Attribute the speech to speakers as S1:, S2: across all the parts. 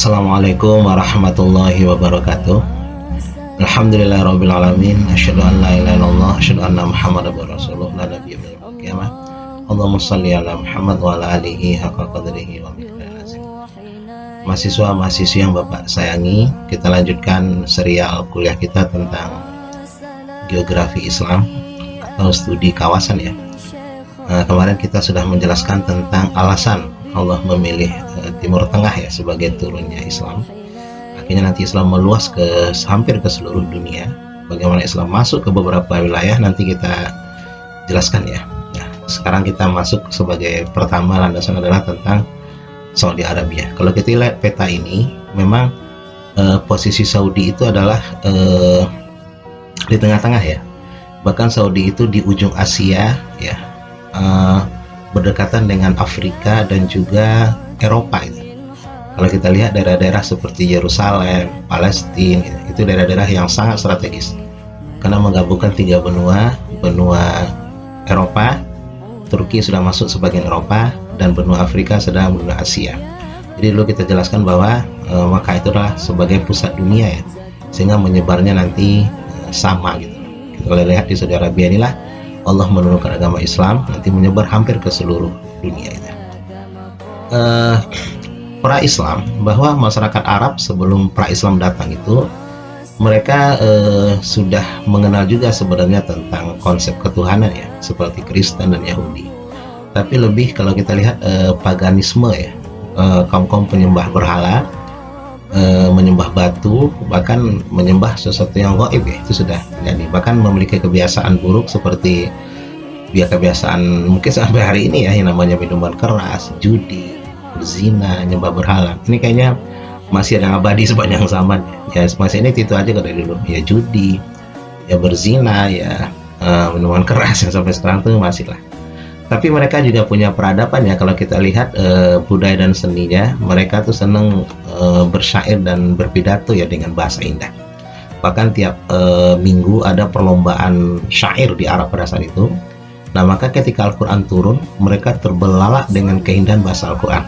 S1: Assalamualaikum warahmatullahi wabarakatuh. Alhamdulillahirabbil alamin. Asyhadu an la ilaha illallah, asyhadu anna Muhammadar rasulullah la nabiyya ba'dahu. Qiyamah. Allahumma shalli ala Muhammad wa ala alihi haqqa qadrihi wa miqdaril azim. Mahasiswa-mahasiswi yang Bapak sayangi, kita lanjutkan serial kuliah kita tentang geografi Islam atau studi kawasan ya. Kemarin kita sudah menjelaskan tentang alasan Allah memilih Timur Tengah ya sebagai turunnya Islam. Akhirnya nanti Islam meluas hampir ke seluruh dunia. Bagaimana Islam masuk ke beberapa wilayah nanti kita jelaskan ya. Nah, sekarang kita masuk sebagai pertama landasan adalah tentang Saudi Arabia. Kalau kita lihat peta ini, memang posisi Saudi itu adalah di tengah-tengah ya. Bahkan Saudi itu di ujung Asia ya. Berdekatan dengan Afrika dan juga Eropa itu. Kalau kita lihat daerah-daerah seperti Yerusalem, Palestina itu daerah-daerah yang sangat strategis karena menggabungkan tiga benua Eropa, Turki sudah masuk sebagian Eropa, dan benua Afrika sedang benua Asia. Jadi dulu kita jelaskan bahwa Makkah itu adalah sebagai pusat dunia ya, sehingga menyebarnya nanti sama gitu. Kita lihat di Saudi Arabia inilah Allah menurunkan agama Islam nanti menyebar hampir ke seluruh dunia itu. Pra-Islam, bahwa masyarakat Arab sebelum pra-Islam datang itu mereka sudah mengenal juga sebenarnya tentang konsep ketuhanan ya, seperti Kristen dan Yahudi. Tapi lebih kalau kita lihat paganisme ya, kaum-kaum penyembah berhala, menyembah batu, bahkan menyembah sesuatu yang gaib ya, itu sudah terjadi. Bahkan memiliki kebiasaan buruk seperti kebiasaan mungkin sampai hari ini ya, yang namanya minuman keras, judi, berzina, nyembah berhala. Ini kayaknya masih ada abadi sepanjang zaman ya. Masih ini itu aja dari dulu ya, judi, ya berzina, ya minuman keras yang sampai sekarang tuh masih lah. Tapi mereka juga punya peradaban ya. Kalau kita lihat budaya dan seninya, mereka tuh seneng bersyair dan berpidato ya dengan bahasa indah. Bahkan tiap minggu ada perlombaan syair di Arab pada saat itu. Nah, maka ketika Al-Quran turun, mereka terbelalak dengan keindahan bahasa Al-Quran.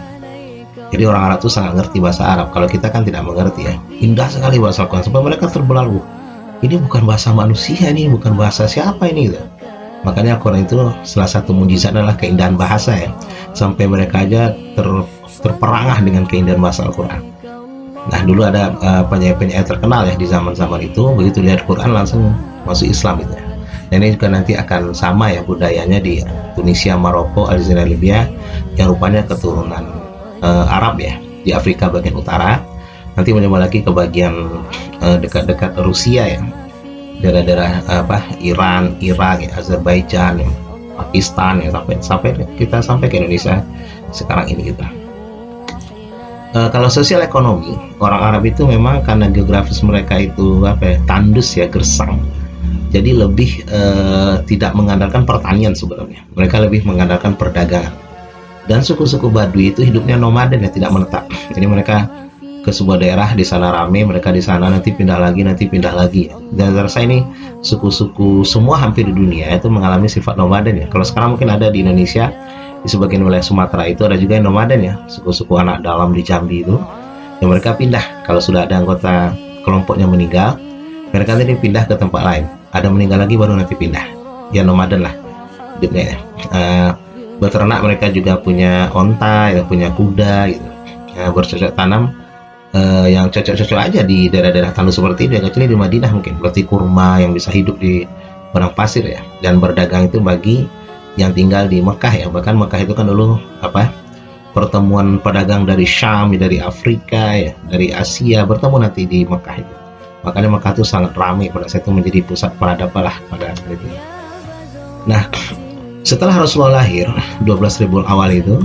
S1: Jadi orang Arab tuh sangat ngerti bahasa Arab. Kalau kita kan tidak mengerti ya. Indah sekali bahasa Al-Quran sampai mereka terbelalak. Ini bukan bahasa manusia, ini bukan bahasa siapa ini gitu. Makanya Al-Quran itu salah satu mujizat adalah keindahan bahasa ya. Sampai mereka aja terperangah dengan keindahan bahasa Al-Quran. Nah, dulu ada penyair-penyair terkenal ya di zaman-zaman itu, begitu lihat Quran langsung masuk Islam gitu ya. Dan ini juga nanti akan sama ya budayanya di Tunisia, Maroko, Aljazair, Libya yang rupanya keturunan Arab ya, di Afrika bagian utara. Nanti mencoba lagi ke bagian dekat-dekat Rusia ya. Daerah-daerah Iran, Irak, Azerbaijan, Pakistan ya, sampai ke Indonesia sekarang ini gitu. Kalau sosial ekonomi, orang Arab itu memang karena geografis mereka itu tandus ya, gersang. Jadi lebih tidak mengandalkan pertanian sebenarnya. Mereka lebih mengandalkan perdagangan. Dan suku-suku Badui itu hidupnya nomaden ya, tidak menetap. Jadi mereka ke sebuah daerah, di sana rame, mereka di sana nanti pindah lagi. Dan saya ini suku-suku semua hampir di dunia itu mengalami sifat nomaden ya. Kalau sekarang mungkin ada di Indonesia, di sebagian wilayah Sumatera itu ada juga yang nomaden ya, suku-suku anak dalam di Jambi itu, yang mereka pindah kalau sudah ada anggota kelompoknya meninggal, mereka nanti pindah ke tempat lain. Ada meninggal lagi baru nanti pindah. Ya nomaden lah hidupnya ya. Beternak mereka juga punya onta, ya, punya kuda gitu. Ya, bercocok tanam. Yang cocok-cocok aja di daerah-daerah tandus seperti ini, kecuali di Madinah mungkin berarti kurma yang bisa hidup di padang pasir ya. Dan berdagang itu bagi yang tinggal di Mekah ya. Bahkan Mekah itu kan dulu pertemuan pedagang dari Syam, dari Afrika ya, dari Asia bertemu nanti di Mekah itu. Makanya Mekah itu sangat ramai pada saat itu, menjadi pusat peradaban lah pada saat itu. Nah, setelah Rasulullah lahir 12 ribu awal itu,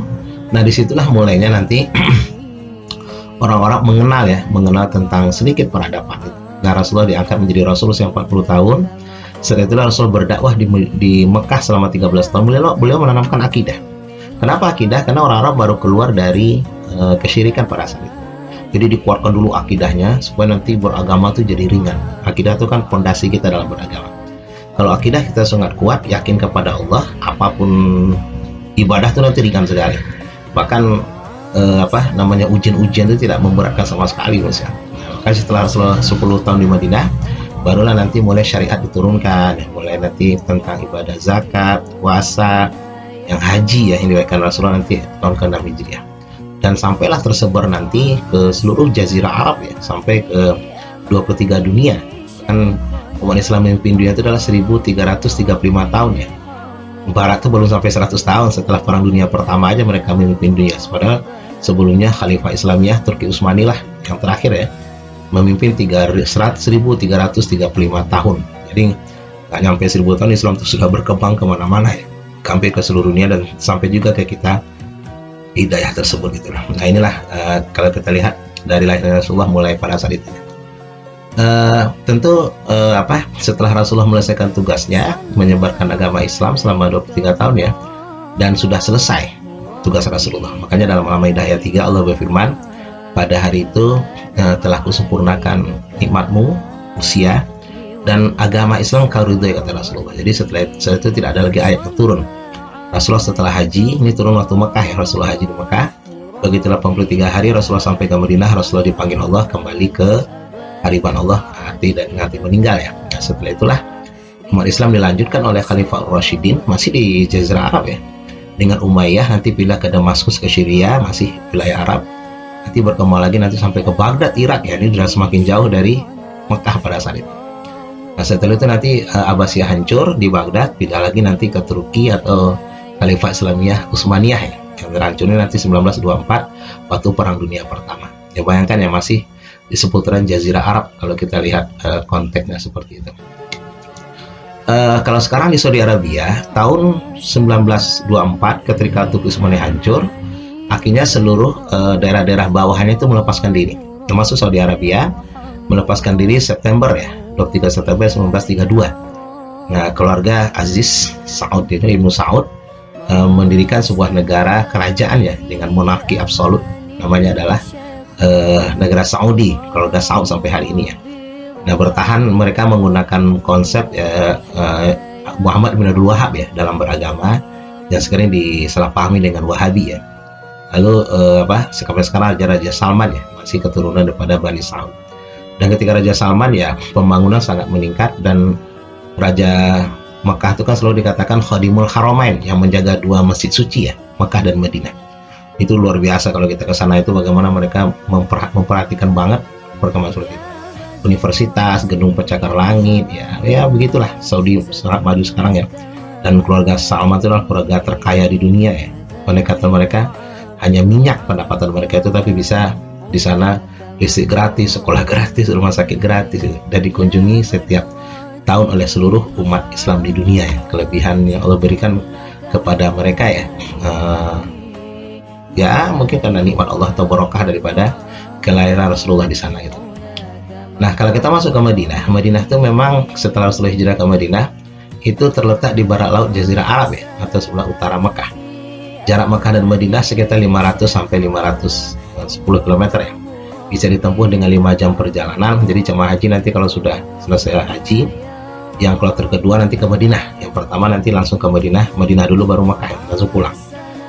S1: nah disitulah mulainya nanti orang-orang mengenal tentang sedikit peradaban. Nah, Rasulullah diangkat menjadi Rasul usia 40 tahun. Setelah itu Rasul berdakwah di Mekah selama 13 tahun. Beliau menanamkan akidah. Kenapa akidah? Karena orang Arab baru keluar dari kesyirikan pada saat itu. Jadi dikuatkan dulu akidahnya supaya nanti beragama itu jadi ringan. Akidah itu kan fondasi kita dalam beragama. Kalau akidah kita sangat kuat, yakin kepada Allah, apapun ibadah itu nanti ringan sekali. Bahkan apa namanya, ujian-ujian itu tidak memberatkan sama sekali Mas ya. Nah, maka setelah Rasulullah 10 tahun di Madinah, barulah nanti mulai syariat diturunkan, mulai nanti tentang ibadah zakat, puasa, yang haji ya, yang diwakilkan Rasulullah nanti tahun ke-6 Hijriah. Dan sampailah tersebar nanti ke seluruh jazirah Arab ya, sampai ke 23 dunia. Kan umat Islam memimpin dunia itu adalah 1335 tahun ya. Barat itu belum sampai 100 tahun, setelah Perang Dunia Pertama aja mereka memimpin dunia. Padahal sebelumnya Khalifah Islamiyah Turki Utsmani lah yang terakhir ya, memimpin 1335 tahun. Jadi nggak nyampe 1000 tahun Islam itu sudah berkembang kemana-mana ya, sampai ke seluruh dunia dan sampai juga ke kita hidayah tersebut gitu. Nah inilah kalau kita lihat dari lahirnya Rasulullah mulai pada saat itu. Tentu setelah Rasulullah menyelesaikan tugasnya menyebarkan agama Islam selama 23 tahun ya, dan sudah selesai tugas Rasulullah. Makanya dalam Al-Maidah ayat 3 Allah berfirman, pada hari itu telah kusempurnakan nikmatmu, usia, dan agama Islam kau ridhoi, kata Rasulullah. Jadi setelah itu tidak ada lagi ayat yang turun. Rasulullah setelah haji, ini turun waktu Mekah ya, Rasulullah haji di Mekah. Begitu 83 hari Rasulullah sampai ke Madinah, Rasulullah dipanggil Allah kembali ke hariban Allah, nanti meninggal ya. Nah, setelah itulah umat Islam dilanjutkan oleh Khalifah Ar-Rasyidin, masih di Jazirah Arab ya, dengan Umayyah, nanti pindah ke Damaskus ke Syria, masih wilayah Arab, nanti berkembang lagi nanti sampai ke Baghdad Irak ya, ini sudah semakin jauh dari Mekah pada saat itu. Nah setelah itu nanti Abbasiyah hancur di Baghdad, pindah lagi nanti ke Turki atau Khalifah Islamiyah Utsmaniyah ya, yang terancurnya nanti 1924 waktu Perang Dunia Pertama. Ya bayangkan ya, masih di seputaran Jazirah Arab kalau kita lihat konteksnya seperti itu. Kalau sekarang di Saudi Arabia tahun 1924 ketika Turki Utsmani hancur, akhirnya seluruh daerah-daerah bawahannya itu melepaskan diri, termasuk Saudi Arabia melepaskan diri September ya, 23 September 1932. Nah keluarga Aziz Saud itu, Ibnu Saud, mendirikan sebuah negara kerajaan ya dengan monarki absolut, namanya adalah negara Saudi, keluarga Saud sampai hari ini ya. Nah bertahan mereka menggunakan konsep Muhammad bin Abdul Wahab ya dalam beragama, yang sekarang disalahpahami dengan Wahabi ya. Lalu sampai sekarang Raja Salman ya, masih keturunan daripada Bani Saud. Dan ketika Raja Salman ya, pembangunan sangat meningkat, dan Raja Mekah itu kan selalu dikatakan Khadimul Haramain, yang menjaga dua masjid suci ya, Mekah dan Madinah. Itu luar biasa kalau kita ke sana, itu bagaimana mereka memperhatikan banget perkembangan seperti itu. Universitas, gedung pencakar langit ya begitulah Saudi sangat maju sekarang ya. Dan keluarga Salman itu adalah keluarga terkaya di dunia ya. Pendekatan mereka hanya minyak pendapatan mereka itu, tapi bisa di sana listrik gratis, sekolah gratis, rumah sakit gratis ya, dan dikunjungi setiap tahun oleh seluruh umat Islam di dunia ya. Kelebihan yang Allah berikan kepada mereka ya. Ya mungkin karena nikmat Allah atau barokah daripada kelahiran Rasulullah di sana gitu. Nah kalau kita masuk ke Madinah, Madinah itu memang setelah Rasulullah hijrah ke Madinah itu terletak di barat laut Jazirah Arab ya, atau sebelah utara Mekah. Jarak Mekah dan Madinah sekitar 500 sampai 510 km ya. Bisa ditempuh dengan 5 jam perjalanan. Jadi jemaah haji nanti kalau sudah selesai haji, yang kloter kedua nanti ke Madinah. Yang pertama nanti langsung ke Madinah dulu baru Mekah ya, langsung pulang.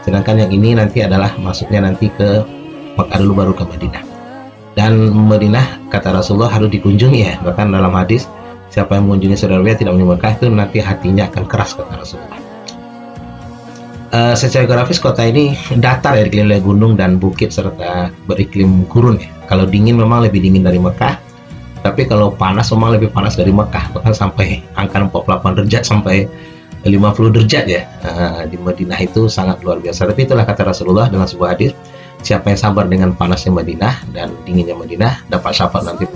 S1: Sedangkan yang ini nanti adalah masuknya nanti ke Mekah dulu baru ke Madinah. Dan Madinah kata Rasulullah harus dikunjungi ya. Bahkan dalam hadis, siapa yang mengunjungi Saudi Arabia tidak mengunjungi Mekah itu nanti hatinya akan keras, kata Rasulullah. Secara geografis kota ini datar ya, dikelilingi gunung dan bukit serta beriklim gurun ya. Kalau dingin memang lebih dingin dari Mekah, tapi kalau panas memang lebih panas dari Mekah, bahkan sampai angka 48 derajat sampai 50 derajat ya. Di Madinah itu sangat luar biasa. Tapi itulah kata Rasulullah dalam sebuah hadis, siapa yang sabar dengan panasnya Madinah dan dinginnya Madinah dapat syafaat nanti.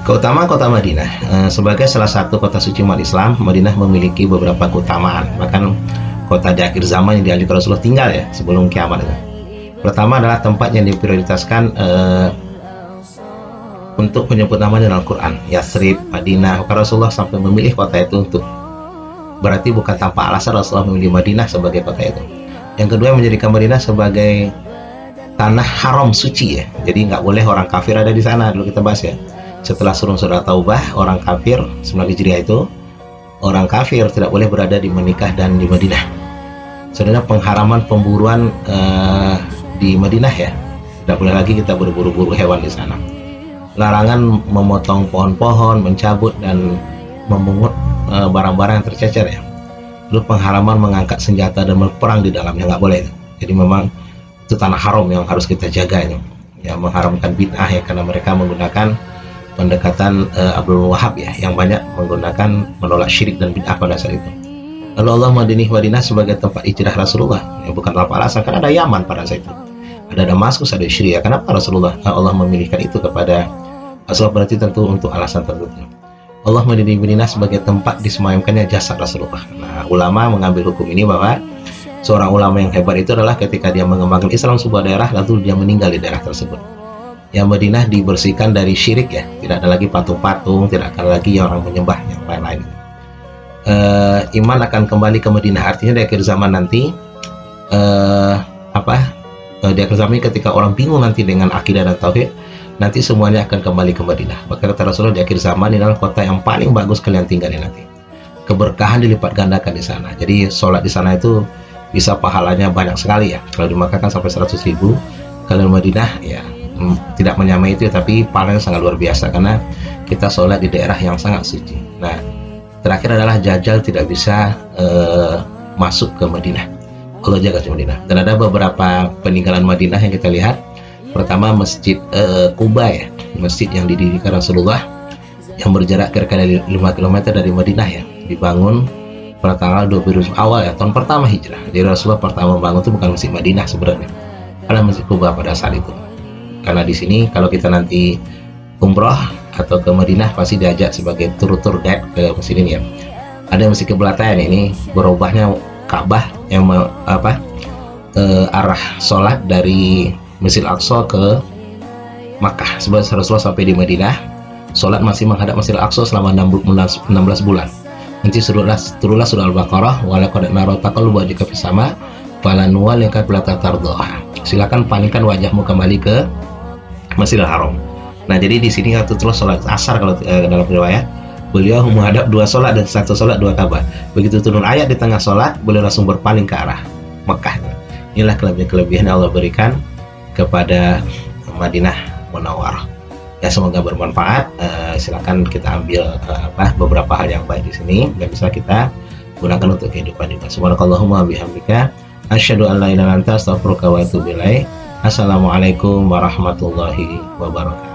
S1: Keutamaan kota Madinah, sebagai salah satu kota suci umat Islam, Madinah memiliki beberapa keutamaan. Bahkan kota di akhir zaman yang dianjurkan Rasulullah tinggal ya sebelum kiamat itu. Pertama adalah tempat yang diprioritaskan untuk penyebut namanya dalam Quran, Yathrib, Madinah. Maka Rasulullah sampai memilih kota itu untuk, berarti bukan tanpa alasan Rasulullah memilih Madinah sebagai kota itu. Yang kedua, menjadikan Madinah sebagai tanah haram suci ya. Jadi nggak boleh orang kafir ada di sana. Dulu kita bahas ya. Setelah surah Taubah, orang kafir 9 Hijriah itu, orang kafir tidak boleh berada di Mekah dan di Madinah. Sebenarnya pengharaman pemburuan di Madinah ya. Tidak boleh lagi kita berburu-buru hewan di sana. Larangan memotong pohon-pohon, mencabut dan memungut barang-barang yang tercecer ya. Lalu pengharaman mengangkat senjata dan berperang di dalamnya, nggak boleh. Jadi memang itu tanah haram yang harus kita jaga ini. Ya, mengharamkan bid'ah ya, karena mereka menggunakan pendekatan Abdul Wahab ya, yang banyak menggunakan menolak syirik dan bid'ah pada saat itu. Lalu Allah memilih Madinah sebagai tempat hijrah Rasulullah, ya, bukan tanpa alasan, karena ada Yaman pada saat itu, ada Damaskus, ada Syria. Kenapa Allah memilihkan itu kepada Rasulullah? Berarti tentu untuk alasan tertentu. Allah memilih Madinah sebagai tempat disemayamkannya jasad Rasulullah. Nah, ulama mengambil hukum ini bahwa seorang ulama yang hebat itu adalah ketika dia mengembangkan Islam sebuah daerah, lalu dia meninggal di daerah tersebut. Ya, Madinah dibersihkan dari syirik ya, tidak ada lagi patung-patung, tidak ada lagi orang menyembah yang lain-lain. Iman akan kembali ke Madinah, artinya di akhir zaman nanti di akhir zaman ketika orang bingung nanti dengan akidah dan tauhid, nanti semuanya akan kembali ke Madinah. Maka kata Rasulullah, di akhir zaman ini adalah kota yang paling bagus kalian tinggalin nanti. Keberkahan dilipat gandakan di sana. Jadi sholat di sana itu bisa pahalanya banyak sekali ya. Kalau di Makkah kan sampai 100.000, kalau di Madinah ya tidak menyamai itu, tapi pahalanya sangat luar biasa karena kita sholat di daerah yang sangat suci. Nah, terakhir adalah Dajjal tidak bisa masuk ke Madinah. Allah jaga di Madinah. Dan ada beberapa peninggalan Madinah yang kita lihat. Pertama, Masjid Quba ya, masjid yang didirikan Rasulullah yang berjarak kira-kira 5 km dari Madinah ya, dibangun pada tanggal 20 awal ya, tahun pertama hijrah. Jadi Rasulullah pertama bangun itu bukan Masjid Madinah sebenarnya, ada Masjid Quba pada saat itu. Karena di sini kalau kita nanti umroh atau ke Madinah pasti diajak sebagai tur guide ke masjid ini ya. Ada Masjid Kiblatnya ini berubahnya Ka'bah yang arah sholat dari Masjid Al-Aqsa ke Makkah. Sebab Rasulullah sampai di Madinah, sholat masih menghadap Masjid Al-Aqsa selama 16 bulan. Nanti turunlah surah Al-Baqarah, walaqad nara taqalluba wajhika fis sama falanwallika qiblatan tardhaha. Silakan palingkan wajahmu kembali ke Masjidil Haram. Nah, jadi di sini terus sholat asar kalau dalam riwayat, beliau menghadap 2 sholat dan 1 sholat 2 Ka'bah. Begitu turun ayat di tengah sholat, beliau langsung berpaling ke arah Makkah. Inilah kelebihan yang Allah berikan kepada Madinah Munawwarah. Ya, semoga bermanfaat. Silakan kita ambil beberapa hal yang baik di sini dan bisa kita gunakan untuk kehidupan kita. Subhanakallahumma bihamdika asyhadu an la ilaha illa anta astaghfiruka wa atubu ilaik. Assalamualaikum warahmatullahi wabarakatuh.